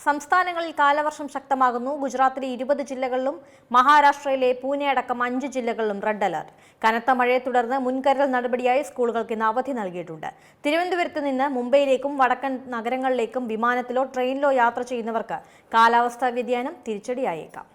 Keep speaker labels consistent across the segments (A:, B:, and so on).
A: സംസ്ഥാനങ്ങളിൽ കാലവർഷം ശക്തമാകുന്നു. ഗുജറാത്തിലെ 20 ജില്ലകളിലും മഹാരാഷ്ട്രയിലെ പൂനെ അടക്കം 5 ജില്ലകളിലും റെഡ് അലർട്ട്. കനത്ത മഴയെ തുടർന്ന് മുൻകരുതൽ നടപടിയായി സ്കൂളുകൾക്ക് ഇന്ന് അവധി നൽകിയിട്ടുണ്ട്. തിരുവനന്തപുരത്ത് നിന്ന് മുംബൈയിലേക്കും വടക്കൻ നഗരങ്ങളിലേക്കും വിമാനത്തിലോ ട്രെയിനിലോ യാത്ര ചെയ്യുന്നവർക്ക് കാലാവസ്ഥാ വ്യതിയാനം തിരിച്ചടിയായേക്കാം.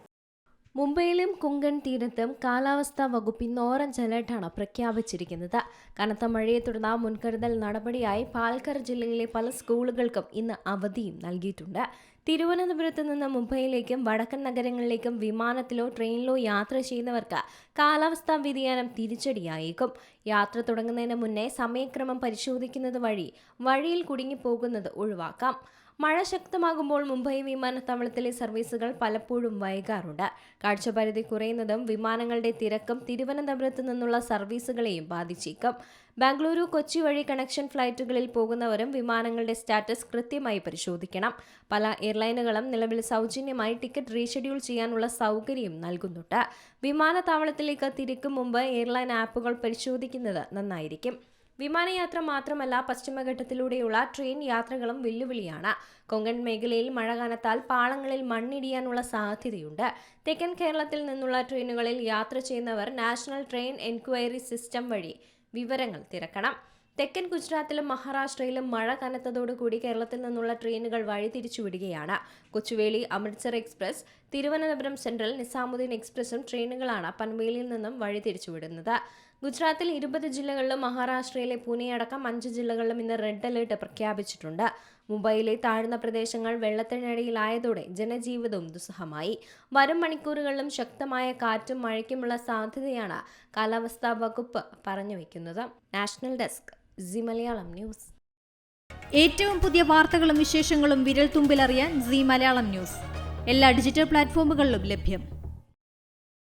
B: മുംബൈയിലും കൊങ്കൺ തീരത്തും കാലാവസ്ഥാ വകുപ്പ് ഇന്ന് ഓറഞ്ച് അലർട്ടാണ് പ്രഖ്യാപിച്ചിരിക്കുന്നത്. കനത്ത മഴയെ തുടർന്ന് മുൻകരുതൽ നടപടിയായി പാൽഘർ ജില്ലയിലെ പല സ്കൂളുകൾക്കും ഇന്ന് അവധിയും നൽകിയിട്ടുണ്ട്. തിരുവനന്തപുരത്ത് നിന്ന് മുംബൈയിലേക്കും വടക്കൻ നഗരങ്ങളിലേക്കും വിമാനത്തിലോ ട്രെയിനിലോ യാത്ര ചെയ്യുന്നവർക്ക് കാലാവസ്ഥാ വ്യതിയാനം തിരിച്ചടിയായേക്കും. യാത്ര തുടങ്ങുന്നതിന് മുന്നേ സമയക്രമം പരിശോധിക്കുന്നത് വഴി വഴിയിൽ കുടുങ്ങിപ്പോകുന്നത് ഒഴിവാക്കാം. മഴ ശക്തമാകുമ്പോൾ മുംബൈ വിമാനത്താവളത്തിലെ സർവീസുകൾ പലപ്പോഴും വൈകാറുണ്ട്. കാഴ്ചപരിധി കുറയുന്നതും വിമാനങ്ങളുടെ തിരക്കും തിരുവനന്തപുരത്ത് നിന്നുള്ള സർവീസുകളെയും ബാധിച്ചേക്കും. ബാംഗ്ലൂരു കൊച്ചി വഴി കണക്ഷൻ ഫ്ലൈറ്റുകളിൽ പോകുന്നവരും വിമാനങ്ങളുടെ സ്റ്റാറ്റസ് കൃത്യമായി പരിശോധിക്കണം. പല എയർലൈനുകളും നിലവിൽ സൗജന്യമായി ടിക്കറ്റ് റീഷെഡ്യൂൾ ചെയ്യാനുള്ള സൗകര്യം നൽകുന്നുണ്ട്. വിമാനത്താവളത്തിലേക്ക് തിരിക്കും മുമ്പ് എയർലൈൻ ആപ്പുകൾ പരിശോധിക്കുന്നത് നന്നായിരിക്കും. വിമാനയാത്ര മാത്രമല്ല, പശ്ചിമഘട്ടത്തിലൂടെയുള്ള ട്രെയിൻ യാത്രകളും വെല്ലുവിളിയാണ്. കൊങ്കൺ മേഖലയിൽ മഴ കനത്താൽ പാളങ്ങളിൽ മണ്ണിടിയാനുള്ള സാധ്യതയുണ്ട്. തെക്കൻ കേരളത്തിൽ നിന്നുള്ള ട്രെയിനുകളിൽ യാത്ര ചെയ്യുന്നവർ നാഷണൽ ട്രെയിൻ എൻക്വയറി സിസ്റ്റം വഴി വിവരങ്ങൾ തിരക്കണം. തെക്കൻ ഗുജറാത്തിലും മഹാരാഷ്ട്രയിലും മഴ കനത്തതോടുകൂടി കേരളത്തിൽ നിന്നുള്ള ട്രെയിനുകൾ വഴിതിരിച്ചുവിടുകയാണ്. കൊച്ചുവേളി അമൃത്സർ എക്സ്പ്രസ്, തിരുവനന്തപുരം സെൻട്രൽ, നിസാമുദ്ദീൻ എക്സ്പ്രസും ട്രെയിനുകളാണ് പൻവേലിൽ നിന്നും വഴിതിരിച്ചുവിടുന്നത്. ഗുജറാത്തിൽ 20 ജില്ലകളിലും മഹാരാഷ്ട്രയിലെ പൂനെ അടക്കം 5 ജില്ലകളിലും ഇന്ന് റെഡ് അലർട്ട് പ്രഖ്യാപിച്ചിട്ടുണ്ട്. മുംബൈയിലെ താഴ്ന്ന പ്രദേശങ്ങൾ വെള്ളത്തിനടിയിലായതോടെ ജനജീവിതവും ദുസ്സഹമായി. വരും മണിക്കൂറുകളിലും ശക്തമായ കാറ്റും മഴയ്ക്കുമുള്ള സാധ്യതയാണ് കാലാവസ്ഥാ വകുപ്പ് പറഞ്ഞുവെക്കുന്നത്. National desk, C Malayalam news.
C: ഏറ്റവും പുതിയ വാർത്തകളും വിശേഷങ്ങളും വിരൽ തുമ്പിലറിയാൻ സി മലയാളം ന്യൂസ് എല്ലാ ഡിജിറ്റൽ പ്ലാറ്റ്ഫോമുകളിലും ലഭ്യം.